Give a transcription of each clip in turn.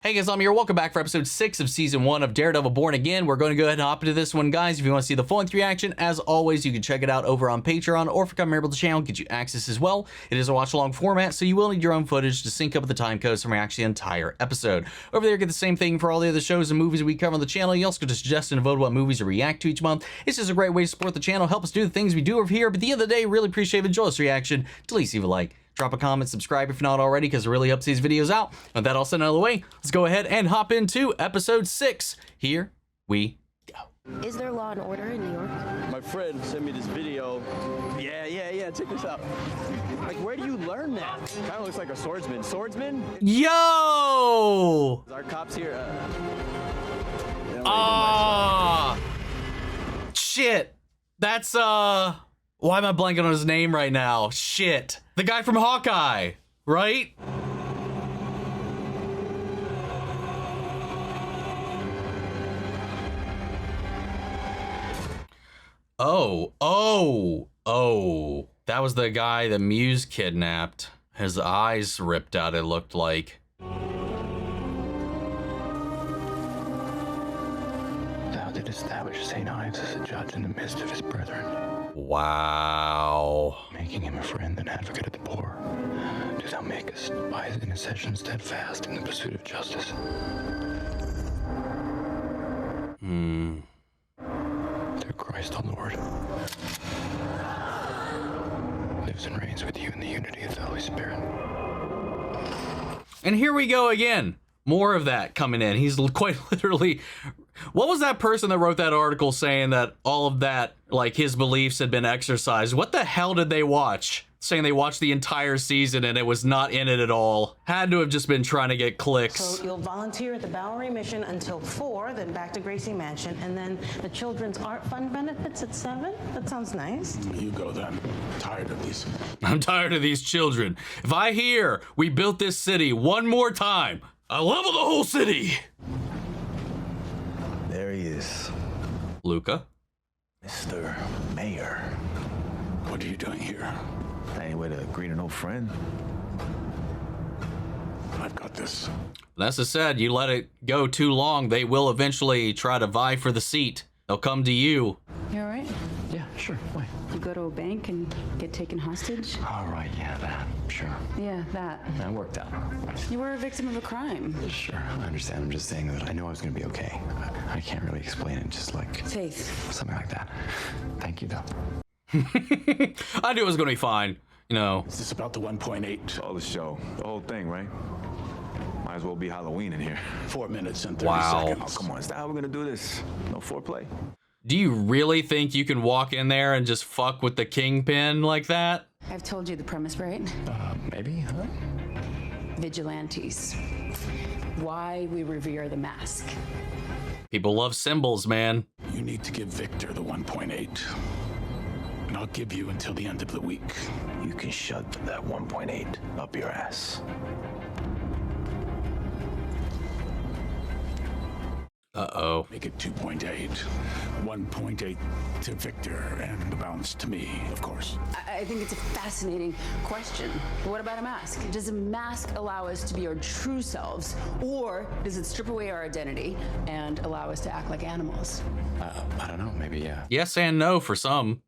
Hey guys, I'm here. Welcome back for episode 6 of season 1 of Daredevil Born Again. We're going to go ahead and hop into this one, guys. If you want to see the full-length reaction, as always, you can check it out over on Patreon, or if you come here to the channel, get you access as well. It is a watch-along format, so you will need your own footage to sync up with the time codes from actually the entire episode. Over there, get the same thing for all the other shows and movies we cover on the channel. You also get to suggest and vote what movies to react to each month. It's just a great way to support the channel, help us do the things we do over here. But at the end of the day, really appreciate it. Enjoy this reaction. Please leave a like. Drop a comment, subscribe if you're not already, because it really helps these videos out. With that all said and out of the way, let's go ahead and hop into episode 6. Here we go. Is there law and order in New York? My friend sent me this video. Yeah, check this out. Like, where do you learn that? Kind of looks like a swordsman. Swordsman? Yo! Our cops here, Shit. That's, why am I blanking on his name right now? Shit. The guy from Hawkeye, right? Oh. That was the guy that Muse kidnapped. His eyes ripped out, it looked like. Thou didst establish St. Ives as a judge in the midst of his brethren. Wow. Making him a friend and advocate of the poor. Do thou makest by his intercession steadfast in the pursuit of justice. Through Christ our Lord. Lives and reigns with you in the unity of the Holy Spirit. And here we go again. More of that coming in. He's quite literally... What was that person that wrote that article saying that all of that, like, his beliefs had been exercised? What the hell did they watch? Saying they watched the entire season and it was not in it at all. Had to have just been trying to get clicks. So you'll volunteer at the Bowery Mission until 4, then back to Gracie Mansion, and then the Children's Art Fund benefits at 7? That sounds nice. You go then. Tired of these. I'm tired of these children. If I hear we built this city one more time, I'll level the whole city. There he is. Luca. Mr. Mayor. What are you doing here? Any way to greet an old friend? I've got this. Vanessa said you let it go too long, they will eventually try to vie for the seat. They'll come to you. You all right? Yeah, sure. Why? You go to a bank and get taken hostage? All right, yeah, that. Sure. Yeah, that. That worked out. You were a victim of a crime. Sure, I understand. I'm just saying that I knew I was going to be okay. I can't really explain it, just like... Faith. Something like that. Thank you, though. I knew it was going to be fine. You know. Is this about the 1.8? Oh, the show. The whole thing, right? Might as well be Halloween in here. 4 minutes and 30 Wow. seconds. Oh, come on. Is that how we're going to do this? No foreplay? Do you really think you can walk in there and just fuck with the Kingpin like that? I've told you the premise, right? Maybe, huh? Vigilantes. Why we revere the mask. People love symbols, man. You need to give Victor the 1.8. And I'll give you until the end of the week. You can shove that 1.8 up your ass. Uh-oh. Make it 2.8. 1.8 to Victor, and the balance to me, of course. I think it's a fascinating question. What about a mask? Does a mask allow us to be our true selves, or does it strip away our identity and allow us to act like animals? I don't know. Maybe, yeah. Yes and no for some.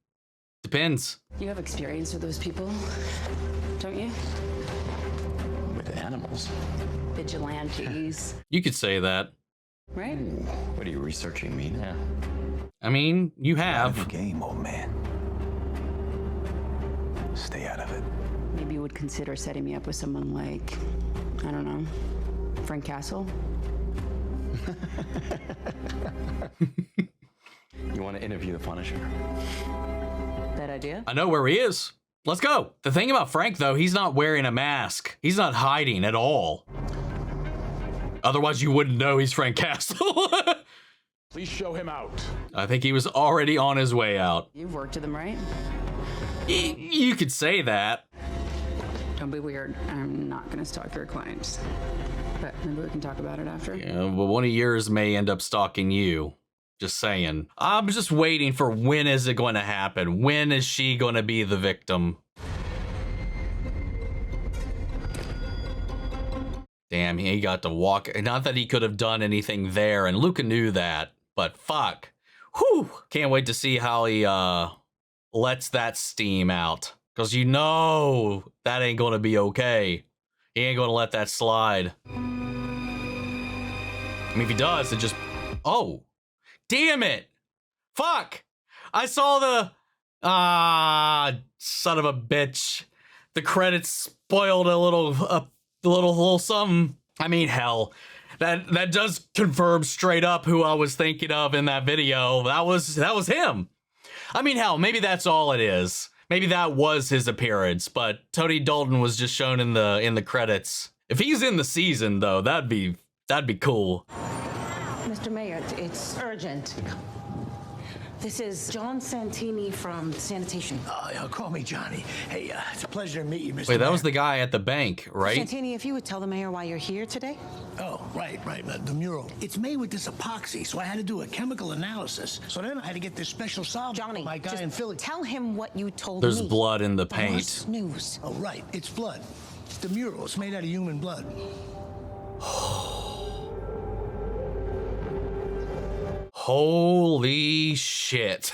Depends. You have experience with those people, don't you? With animals. Vigilantes, You could say that. right? What are you researching me now? I mean, you Out of the have. game, old man. Stay out of it. Maybe you would consider setting me up with someone like, I don't know, Frank Castle? You want to interview the Punisher? That idea? I know where he is. Let's go. The thing about Frank, though, he's not wearing a mask. He's not hiding at all. Otherwise, you wouldn't know he's Frank Castle. Please show him out. I think he was already on his way out. You've worked with them, right? You could say that. Don't be weird. I'm not gonna stalk your clients. But maybe we can talk about it after. Yeah, but one of yours may end up stalking you. Just saying. I'm just waiting for when is it going to happen? When is she going to be the victim? Damn, he got to walk. Not that he could have done anything there, and Luca knew that, but fuck. Whew. Can't wait to see how he lets that steam out. Because you know that ain't going to be okay. He ain't going to let that slide. I mean, if he does, it just... Oh. Damn it. Fuck. I saw the... son of a bitch. The credits spoiled a little something. I mean, hell. That does confirm straight up who I was thinking of in that video. That was him. I mean, hell, maybe that's all it is. Maybe that was his appearance, but Tony Dalton was just shown in the credits. If he's in the season, though, that'd be cool. Mr. Mayor, it's urgent. This is John Santini from sanitation. Call me Johnny. Hey, it's a pleasure to meet you, Mr. Wait, that Mayor. was the guy at the bank, right? Santini, if you would tell the mayor why you're here today. Oh, right. The mural. It's made with this epoxy, so I had to do a chemical analysis. So then I had to get this special solvent. Johnny, my guy just in Philly. tell him what you told There's me. blood in the The paint. worst news. Oh, right. It's blood. It's the mural. It's made out of human blood. Holy shit.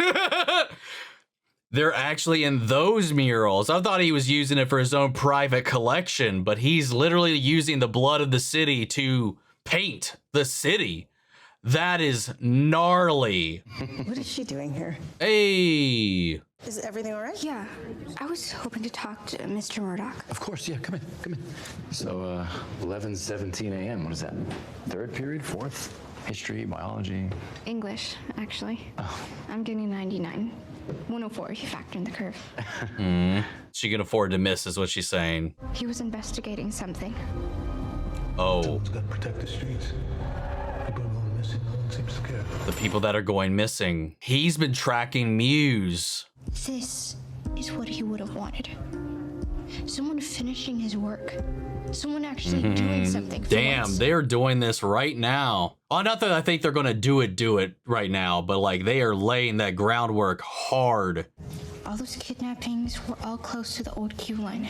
They're actually in those murals. I thought he was using it for his own private collection, but he's literally using the blood of the city to paint the city. That is gnarly. What is she doing here? Hey. Is everything all right? Yeah, I was hoping to talk to Mr. Murdock. Of course, yeah, come in. So, 11:17 a.m., what is that? Third period, fourth? History, biology? English, actually. Oh. I'm getting 99. 104 if you factor in the curve. She can afford to miss is what she's saying. He was investigating something. Oh. Someone's got to protect the streets. People are going missing. No one seems to care. The people that are going missing. He's been tracking Muse. This is what he would have wanted. Someone finishing his work. Someone actually doing something for Damn, once. they're doing this right now. Oh, not that I think they're gonna do it right now, but like they are laying that groundwork hard. All those kidnappings were all close to the old queue line.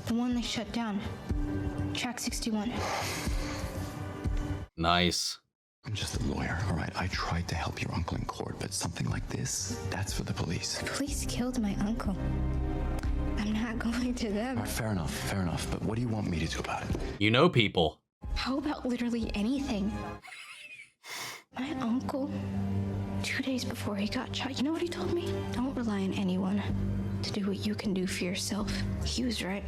The one they shut down. Track 61. Nice. I'm just a lawyer, all right? I tried to help your uncle in court, but something like this, that's for the police. The police killed my uncle. I'm not going to them. All right, fair enough. But what do you want me to do about it? You know people. How about literally anything? My uncle, 2 days before he got shot, you know what he told me? Don't rely on anyone to do what you can do for yourself. He was right.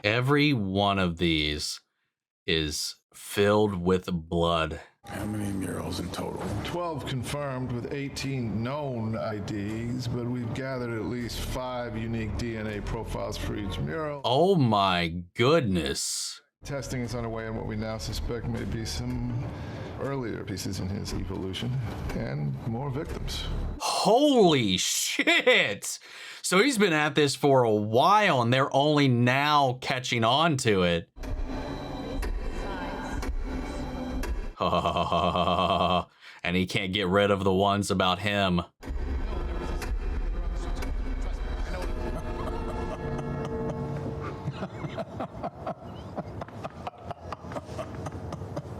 Every one of these is filled with blood. How many murals in total? 12 confirmed with 18 known IDs, but we've gathered at least 5 unique DNA profiles for each mural. Oh my goodness. Testing is underway on what we now suspect may be some earlier pieces in his evolution and more victims. Holy shit! So he's been at this for a while and they're only now catching on to it. And he can't get rid of the ones about him.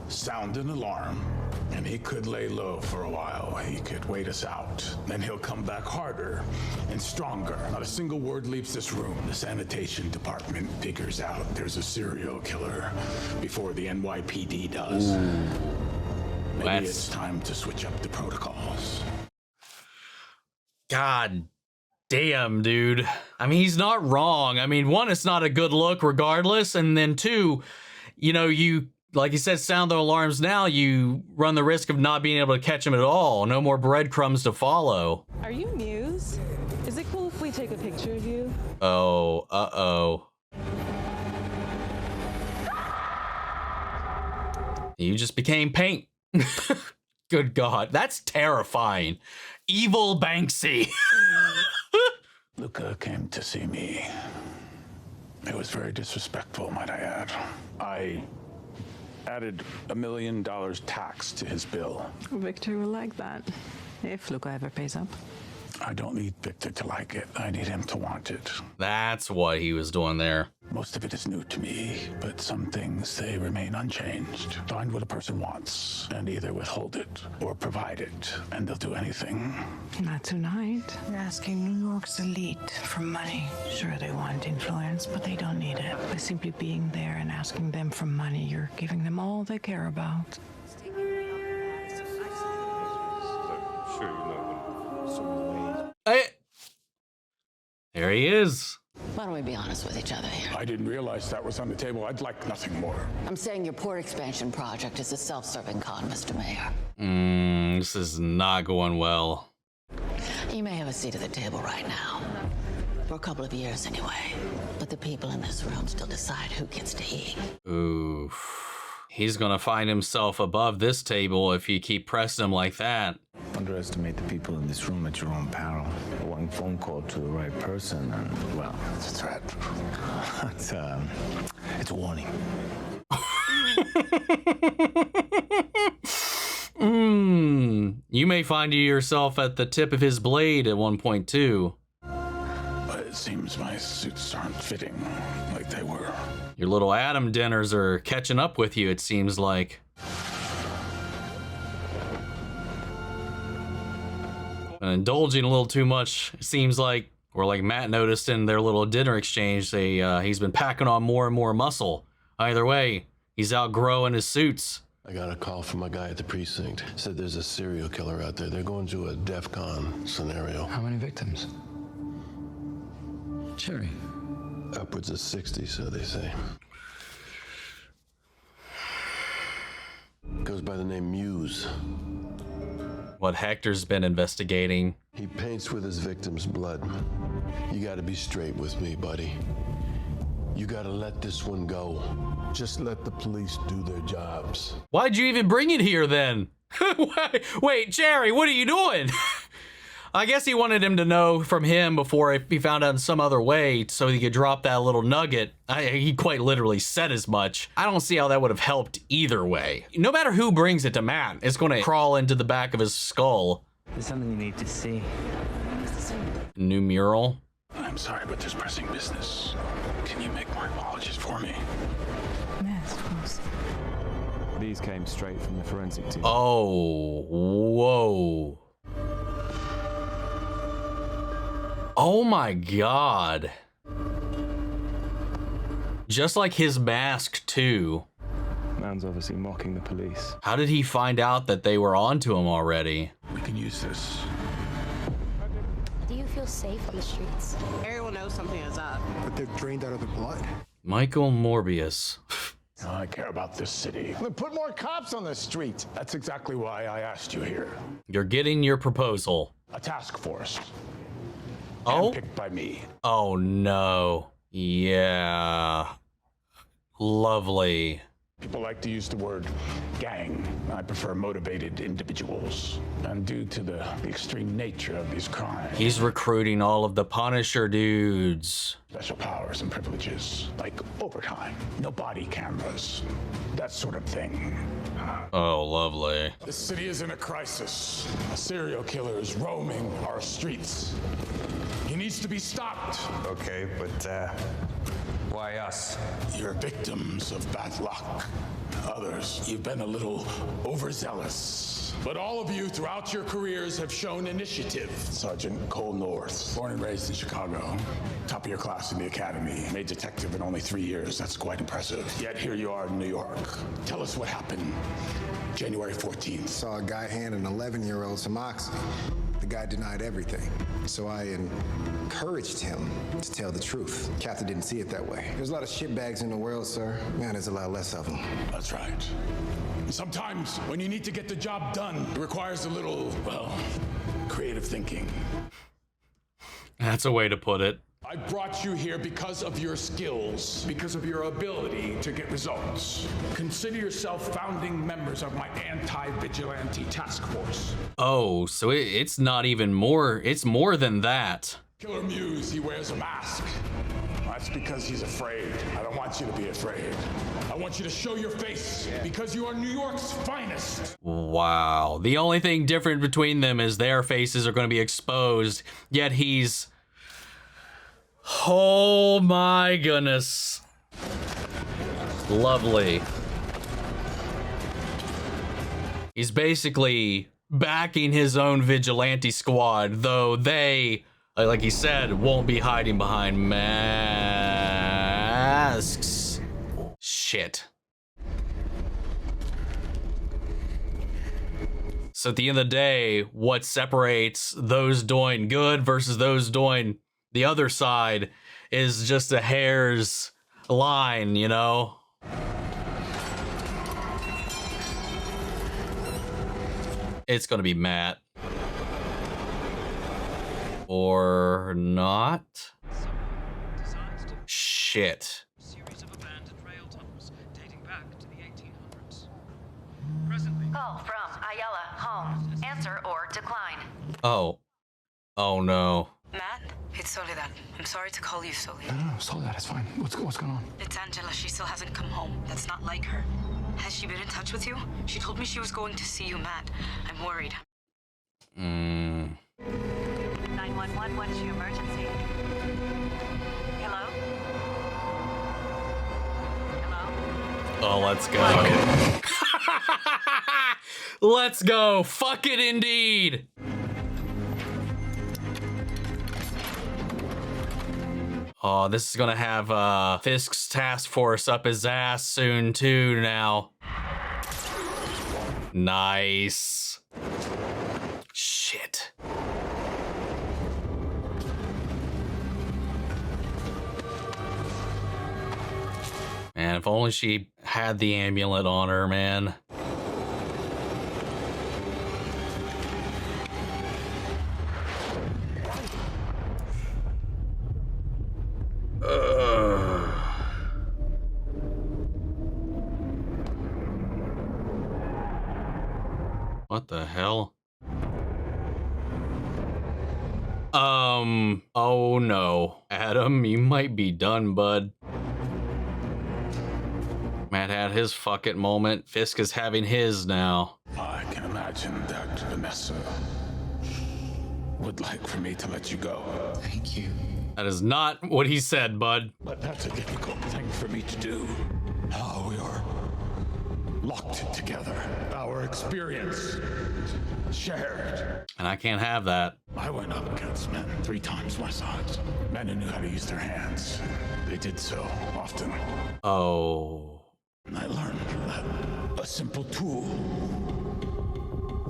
Sound an alarm, and he could lay low for a while. He could wait us out. Then he'll come back harder and stronger. Not a single word leaves this room. The sanitation department figures out there's a serial killer before the NYPD does. Maybe it's time to switch up the protocols. God damn, dude. I mean, he's not wrong. I mean, one, it's not a good look regardless. And then two, you know, you, like you said, sound the alarms now, you run the risk of not being able to catch him at all. No more breadcrumbs to follow. Are you Muse? Is it cool if we take a picture of you? Oh, uh-oh. You just became paint. Good God, that's terrifying. Evil Banksy. Luca came to see me. It was very disrespectful, might I add. I added $1 million tax to his bill. Victor will like that, if Luca ever pays up. I don't need Victor to like it. I need him to want it. That's what he was doing there. Most of it is new to me, but some things, they remain unchanged. Find what a person wants and either withhold it or provide it, and they'll do anything. Not tonight. You're asking New York's elite for money. Sure, they want influence, but they don't need it. By simply being there and asking them for money, you're giving them all they care about. Hey. There he is. Why don't we be honest with each other here? I didn't realize that was on the table. I'd like nothing more. I'm saying your port expansion project is a self-serving con, Mr. Mayor. This is not going well. You may have a seat at the table right now. For a couple of years anyway. But the people in this room still decide who gets to eat. Oof. He's gonna find himself above this table if you keep pressing him like that. Underestimate the people in this room at your own peril. One phone call to the right person, and well, It's a threat. it's a warning. You may find yourself at the tip of his blade at one point too. But it seems my suits aren't fitting like they were. Your little Adam dinners are catching up with you, it seems like. And indulging a little too much, it seems like, or like Matt noticed in their little dinner exchange, he's been packing on more and more muscle. Either way, he's outgrowing his suits. I got a call from a guy at the precinct. Said there's a serial killer out there. They're going to a DEFCON scenario. How many victims? Cherry. Upwards of 60, so they say. Goes by the name Muse. What Hector's been investigating. He paints with his victim's blood. You gotta be straight with me, buddy. You gotta let this one go. Just let the police do their jobs. Why'd you even bring it here then? Wait, Cherry, what are you doing? I guess he wanted him to know from him before he found out in some other way so he could drop that little nugget. He quite literally said as much. I don't see how that would have helped either way. No matter who brings it to Matt, it's going to crawl into the back of his skull. There's something you need to see. New mural. I'm sorry, but there's pressing business. Can you make more apologies for me? Yes, of course. These came straight from the forensic team. Oh, whoa. Oh my God. Just like his mask too. Man's obviously mocking the police. How did he find out that they were onto him already? We can use this. Do you feel safe on the streets? Everyone knows something is up. But they're drained out of the blood. Michael Morbius. I care about this city. Then put more cops on the street. That's exactly why I asked you here. You're getting your proposal. A task force. Oh? Picked by me. Oh no. Yeah. Lovely. People like to use the word gang. I prefer motivated individuals. And due to the extreme nature of these crimes, He's recruiting all of the Punisher dudes. special powers and privileges, like overtime, no body cameras, that sort of thing. Oh, lovely. The city is in a crisis. A serial killer is roaming our streets. He needs to be stopped. Okay, but why us? You're victims of bad luck. Others, you've been a little overzealous. But all of you throughout your careers have shown initiative. Sergeant Cole North, born and raised in Chicago. Top of your class in the academy. Made detective in only 3 years. That's quite impressive. Yet here you are in New York. Tell us what happened January 14th. Saw a guy hand an 11-year-old some oxy. The guy denied everything. So I encouraged him to tell the truth. Captain didn't see it that way. There's a lot of shitbags in the world, sir. Man, there's a lot less of them. That's right. Sometimes when you need to get the job done, it requires a little, well, creative thinking. That's a way to put it. I brought you here because of your skills, because of your ability to get results. Consider yourself founding members of my anti-vigilante task force. Oh, so it's not even more, it's more than that. Killer Muse, he wears a mask. I That's because he's afraid. I don't want you to be afraid. I want you to show your face because you are New York's finest. Wow. The only thing different between them is their faces are going to be exposed, yet he's... Oh my goodness. Lovely. He's basically backing his own vigilante squad, though they, like he said, won't be hiding behind masks. Shit. So at the end of the day, what separates those doing good versus those doing the other side is just a hair's line, you know? It's gonna be Matt. Or not. Shit. Series of abandoned rail tunnels dating back to the 1800s. Call from Ayelet, home. Answer or decline. Oh. Oh no. Matt, it's Soledad. I'm sorry to call you Soledad. No, Soledad, it's fine. What's going on? It's Angela. She still hasn't come home. That's not like her. Has she been in touch with you? She told me she was going to see you, Matt. I'm worried. 911, what is your emergency? Hello? Hello? Oh, let's go. Let's go. Fuck it indeed. Oh, this is gonna have Fisk's task force up his ass soon too now. Nice. Shit. Man, if only she had the amulet on her, man. What the hell? Oh no. Adam, you might be done, bud. Matt had his fuck it moment. Fisk is having his now. I can imagine that Vanessa would like for me to let you go. Thank you. That is not what he said, bud. But that's a difficult thing for me to do. Now we are locked together. Our experience shared. And I can't have that. I went up against men 3 times my size. Men who knew how to use their hands. They did so often. Oh. And I learned that a simple tool,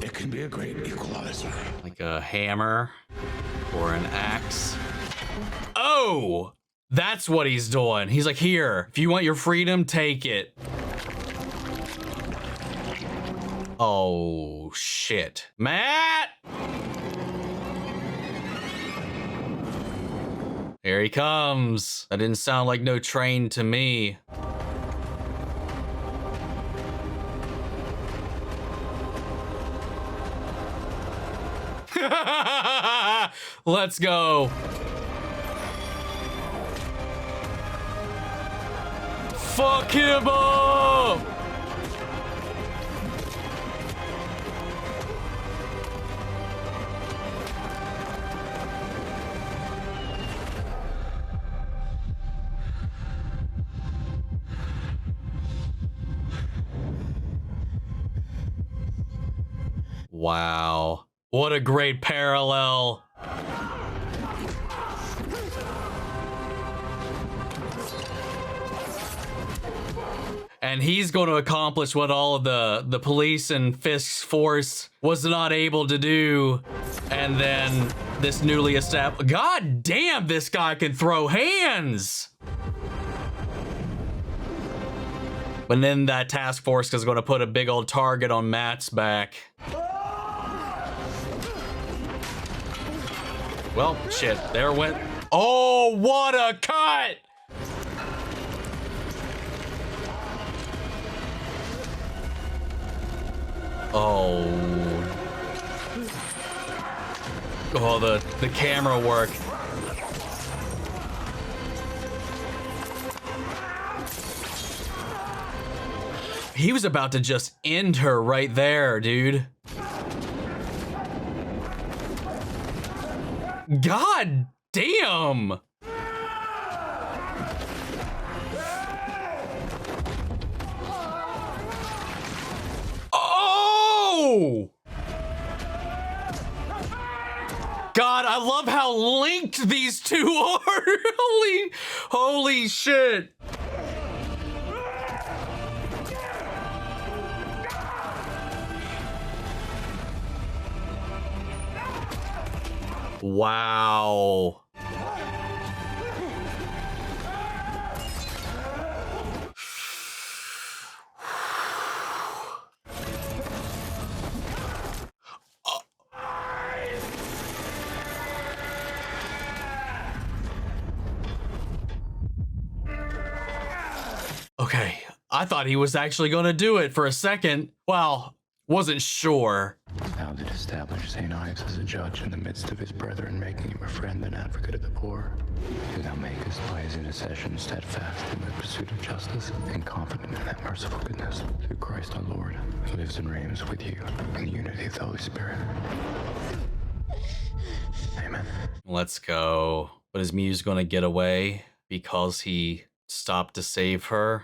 it can be a great equalizer. Like a hammer or an axe. Oh! That's what he's doing. He's like, here, if you want your freedom, take it. Oh, shit. Matt! Here he comes. That didn't sound like no train to me. Let's go. Fuck him up! Wow. What a great parallel. And he's going to accomplish what all of the police and Fisk's force was not able to do. And then this newly established... God damn, this guy can throw hands! But then that task force is going to put a big old target on Matt's back. Well, shit, there went... Oh, what a cut! Oh. Oh, the camera work. He was about to just end her right there, dude. God damn. Oh! God, I love how linked these two are. Holy shit. Wow. Okay, I thought he was actually going to do it for a second. Well, wasn't sure. Thou did establish St. Ives as a judge in the midst of his brethren, making him a friend and advocate of the poor. Do thou make us by his intercession steadfast in the pursuit of justice and confident in that merciful goodness. Through Christ our Lord, who lives and reigns with you in the unity of the Holy Spirit. Amen. Let's go. But is Muse going to get away because he stopped to save her?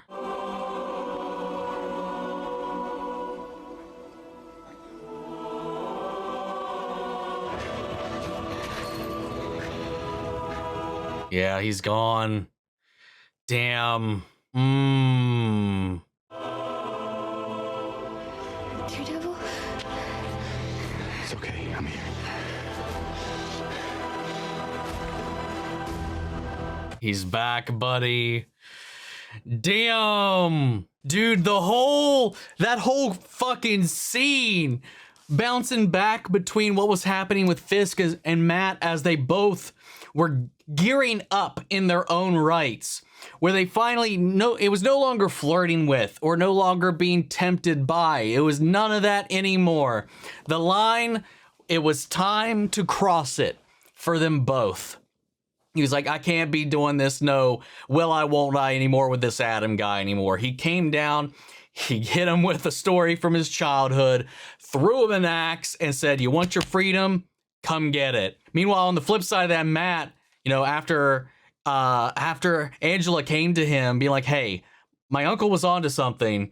Yeah, he's gone. Damn. Daredevil? It's okay, I'm here. He's back, buddy. Damn. Dude, that whole fucking scene bouncing back between what was happening with Fisk and Matt as they both were gearing up in their own rights, where they finally it was no longer flirting with or no longer being tempted by. It was none of that anymore. The line, it was time to cross it for them both. He was like, I can't be doing this. No, I won't I anymore with this Adam guy anymore. He came down, he hit him with a story from his childhood, threw him an axe and said, you want your freedom? Come get it. Meanwhile, on the flip side of that, Matt, after Angela came to him being like, hey, my uncle was onto something,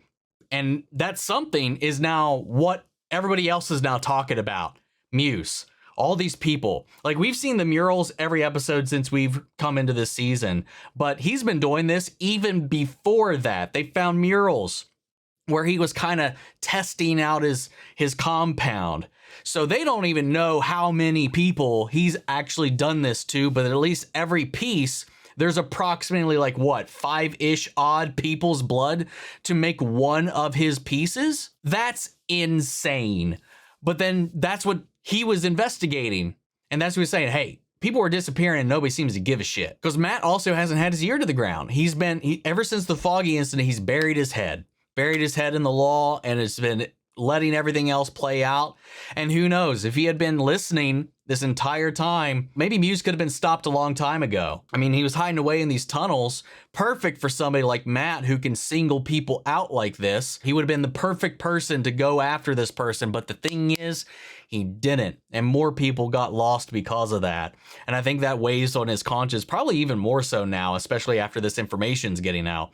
and that something is now what everybody else is now talking about. Muse. All these people. Like, we've seen the murals every episode since we've come into this season, but he's been doing this even before that. They found murals where he was kind of testing out his compound. So they don't even know how many people he's actually done this to, but at least every piece, there's approximately like what, 5-ish odd people's blood to make one of his pieces? That's insane. But then that's what he was investigating. And that's what he was saying, hey, people are disappearing and nobody seems to give a shit. Because Matt also hasn't had his ear to the ground. Ever since the Foggy incident, he's buried his head in the law, and it's been letting everything else play out. And who knows, if he had been listening this entire time, maybe Muse could have been stopped a long time ago. I mean, he was hiding away in these tunnels, perfect for somebody like Matt who can single people out like this. He would have been the perfect person to go after this person, but the thing is, he didn't, and more people got lost because of that. And I think that weighs on his conscience, probably even more so now, especially after this information's getting out.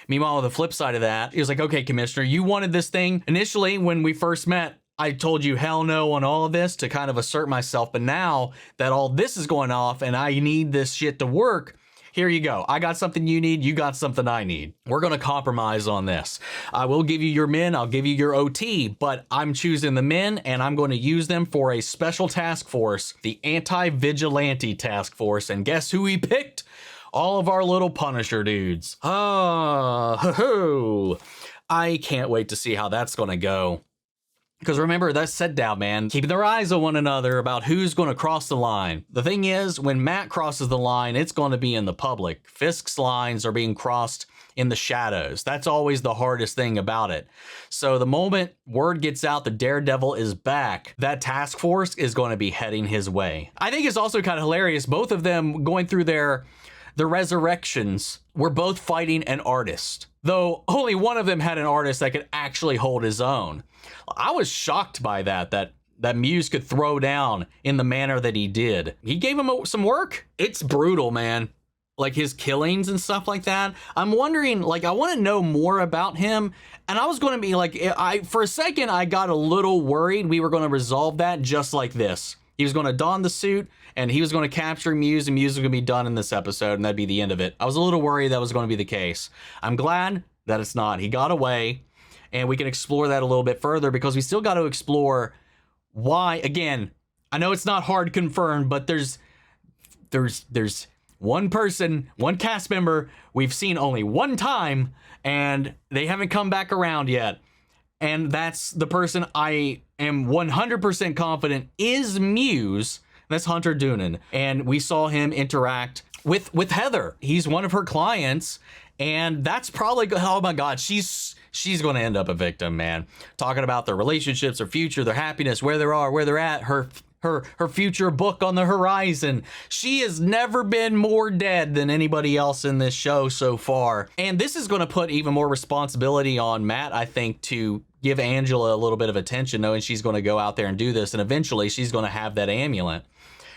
Meanwhile, on the flip side of that, he was like, okay, Commissioner, you wanted this thing. Initially, when we first met, I told you hell no on all of this to kind of assert myself, but now that all this is going off and I need this shit to work, here you go. I got something you need. You got something I need. We're going to compromise on this. I will give you your men. I'll give you your OT, but I'm choosing the men and I'm going to use them for a special task force, the anti-vigilante task force. And guess who he picked? All of our little Punisher dudes. I can't wait to see how that's going to go. Because remember, that's set down, man. Keeping their eyes on one another about who's going to cross the line. The thing is, when Matt crosses the line, it's going to be in the public. Fisk's lines are being crossed in the shadows. That's always the hardest thing about it. So the moment word gets out that Daredevil is back, that task force is going to be heading his way. I think it's also kind of hilarious, both of them going through their the Resurrections were both fighting an artist, though only one of them had an artist that could actually hold his own. I was shocked by that Muse could throw down in the manner that he did. He gave him some work. It's brutal, man. Like his killings and stuff like that. I'm wondering, like, I want to know more about him. And I was going to be like, for a second, I got a little worried we were going to resolve that just like this. He was going to don the suit and he was going to capture Muse, and Muse was going to be done in this episode, and that'd be the end of it. I was a little worried that was going to be the case. I'm glad that it's not. He got away, and we can explore that a little bit further because we still got to explore why. Again, I know it's not hard confirmed, but there's one person, one cast member we've seen only one time, and they haven't come back around yet. And that's the person I am 100% confident is Muse. That's Hunter Doonan. And we saw him interact with Heather. He's one of her clients. And that's probably, oh my God, she's going to end up a victim, man. Talking about their relationships, their future, their happiness, where they are, where they're at, her future book on the horizon. She has never been more dead than anybody else in this show so far. And this is going to put even more responsibility on Matt, I think, to give Angela a little bit of attention, knowing she's going to go out there and do this. And eventually she's going to have that amulet.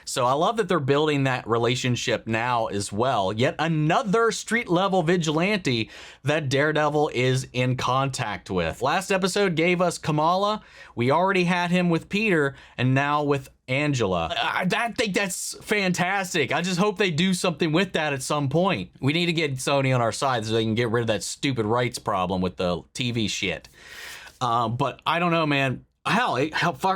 So I love that they're building that relationship now as well. Yet another street level vigilante that Daredevil is in contact with. Last episode gave us Kamala. We already had him with Peter, and now with Angela. I think that's fantastic. I just hope they do something with that at some point. We need to get Sony on our side so they can get rid of that stupid rights problem with the TV shit. But I don't know, man. Hell,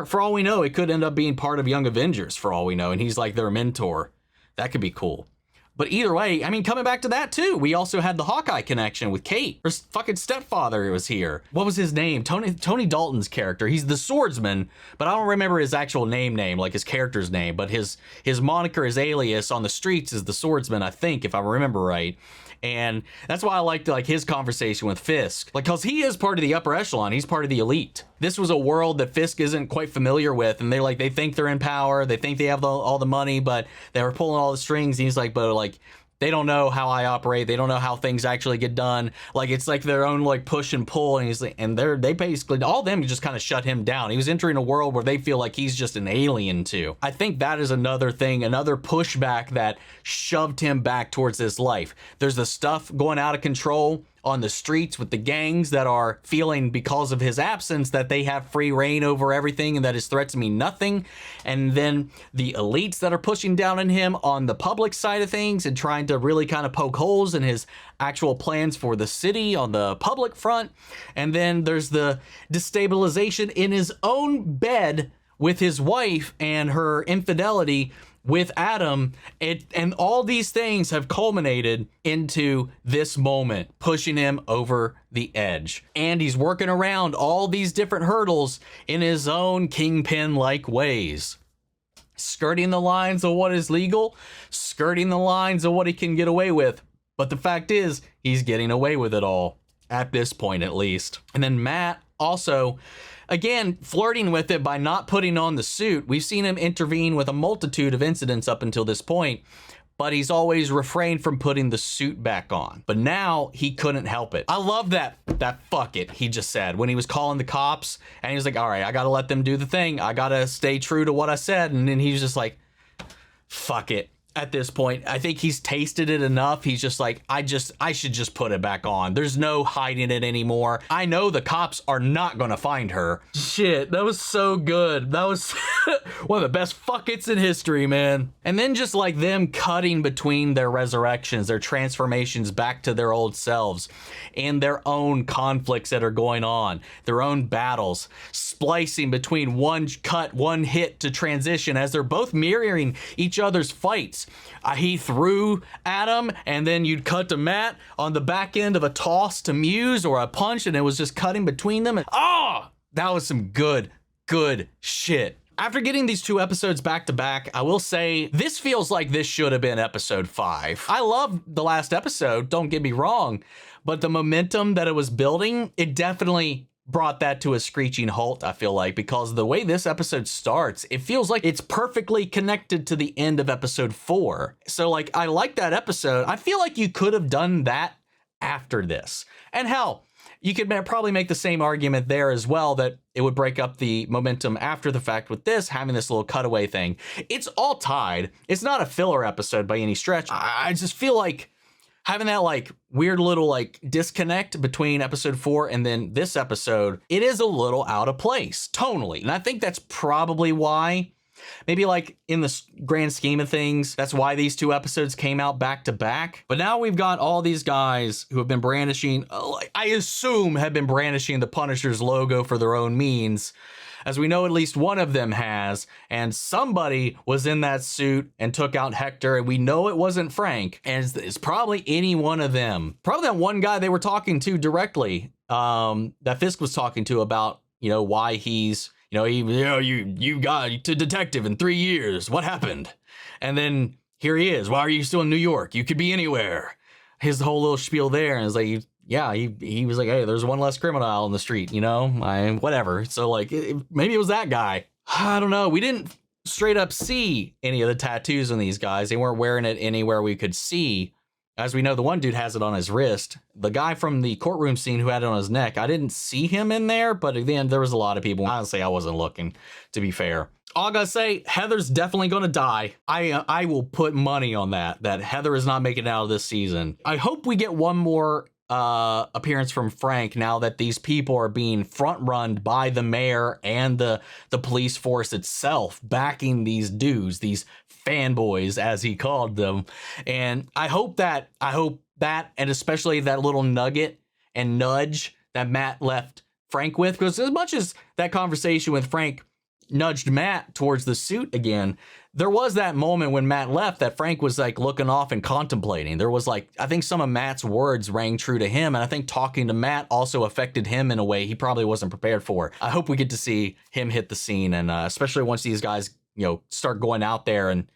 for all we know, it could end up being part of Young Avengers, for all we know, and he's like their mentor. That could be cool. But either way, I mean, coming back to that too, we also had the Hawkeye connection with Kate. Her fucking stepfather was here. What was his name? Tony Dalton's character. He's the swordsman, but I don't remember his actual name, like his character's name. But his moniker, his alias on the streets is the swordsman, I think, if I remember right. And that's why I liked like his conversation with Fisk, like, cause he is part of the upper echelon. He's part of the elite. This was a world that Fisk isn't quite familiar with. And they think they're in power. They think they have all the money, but they were pulling all the strings. And he's like, but like, they don't know how I operate. They don't know how things actually get done. Like, it's like their own like push and pull. And he's like, and they basically, all of them just kind of shut him down. He was entering a world where they feel like he's just an alien too. I think that is another thing, another pushback that shoved him back towards this life. There's the stuff going out of control on the streets with the gangs that are feeling because of his absence that they have free reign over everything and that his threats mean nothing. And then the elites that are pushing down on him on the public side of things and trying to really kind of poke holes in his actual plans for the city on the public front. And then there's the destabilization in his own bed with his wife and her infidelity with Adam, and all these things have culminated into this moment, pushing him over the edge. And he's working around all these different hurdles in his own Kingpin-like ways. Skirting the lines of what is legal, skirting the lines of what he can get away with. But the fact is, he's getting away with it all, at this point at least. And then Matt also, again, flirting with it by not putting on the suit. We've seen him intervene with a multitude of incidents up until this point, but he's always refrained from putting the suit back on. But now he couldn't help it. I love that fuck it, he just said when he was calling the cops, and he was like, all right, I gotta let them do the thing. I gotta stay true to what I said. And then he's just like, fuck it. At this point, I think he's tasted it enough. He's just like, I should just put it back on. There's no hiding it anymore. I know the cops are not gonna find her. Shit, that was so good. That was one of the best fuck it's in history, man. And then just like them cutting between their resurrections, their transformations back to their old selves, and their own conflicts that are going on, their own battles, splicing between one cut, one hit to transition as they're both mirroring each other's fights. He threw Adam, and then you'd cut to Matt on the back end of a toss to Muse or a punch, and it was just cutting between them. And that was some good shit. After getting these two episodes back to back, I will say this feels like this should have been episode 5. I loved the last episode, don't get me wrong, but the momentum that it was building, it definitely brought that to a screeching halt, I feel like, because the way this episode starts, it feels like it's perfectly connected to the end of episode 4. So like, I like that episode. I feel like you could have done that after this. And hell, you could probably make the same argument there as well, that it would break up the momentum after the fact with this, having this little cutaway thing. It's all tied. It's not a filler episode by any stretch. I just feel like having that like weird little like disconnect between episode 4 and then this episode, it is a little out of place tonally. And I think that's probably why, maybe like in the grand scheme of things, that's why these 2 episodes came out back to back. But now we've got all these guys who have been brandishing, I assume have been brandishing the Punisher's logo for their own means. As we know, at least one of them has, and somebody was in that suit and took out Hector, and we know it wasn't Frank, and it's probably any one of them. Probably that one guy they were talking to directly, that Fisk was talking to about, you know, why he's, you got to detective in 3 years. What happened? And then here he is. Why are you still in New York? You could be anywhere. His whole little spiel there, and it's like, yeah, he was like, hey, there's one less criminal out on the street, you know, whatever. So like, maybe it was that guy. I don't know. We didn't straight up see any of the tattoos on these guys. They weren't wearing it anywhere we could see. As we know, the one dude has it on his wrist. The guy from the courtroom scene who had it on his neck, I didn't see him in there, but again, there was a lot of people. Honestly, I wasn't looking, to be fair. All I gotta say, Heather's definitely gonna die. I will put money on that Heather is not making it out of this season. I hope we get one more appearance from Frank now that these people are being front-run by the mayor and the police force itself, backing these dudes, these fanboys as he called them. And I hope that and especially that little nugget and nudge that Matt left Frank with, because as much as that conversation with Frank nudged Matt towards the suit again, there was that moment when Matt left that Frank was like looking off and contemplating. There was like, I think some of Matt's words rang true to him, and I think talking to Matt also affected him in a way he probably wasn't prepared for. I hope we get to see him hit the scene, and especially once these guys, start going out there and,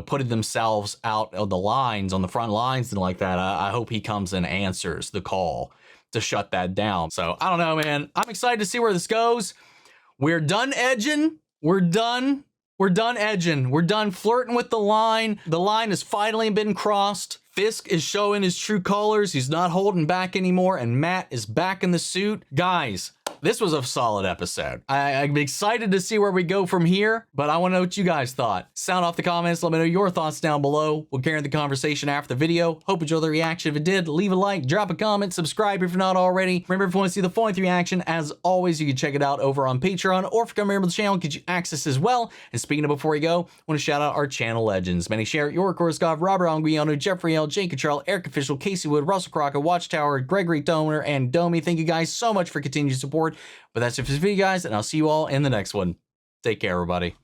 putting themselves out of the lines, on the front lines and like that. I hope he comes and answers the call to shut that down. So I don't know, man. I'm excited to see where this goes. We're done edging. We're done edging. We're done flirting with the line. The line has finally been crossed. Fisk is showing his true colors. He's not holding back anymore. And Matt is back in the suit. Guys, this was a solid episode. I'm excited to see where we go from here, but I want to know what you guys thought. Sound off the comments. Let me know your thoughts down below. We'll carry the conversation after the video. Hope you enjoyed the reaction. If it did, leave a like, drop a comment, subscribe if you're not already. Remember, if you want to see the full length reaction, as always, you can check it out over on Patreon, or if you come here to the channel, get you access as well. And speaking of before we go, I want to shout out our channel legends. Manny Share, York Orskov, Robert Anguiano, Jeffrey L, Jake Cottrell, Eric Official, Casey Wood, Russell Crockett, Watchtower, Gregory Toner, and Domi. Thank you guys so much for continued support. But that's it for this video, guys, and I'll see you all in the next one. Take care, everybody.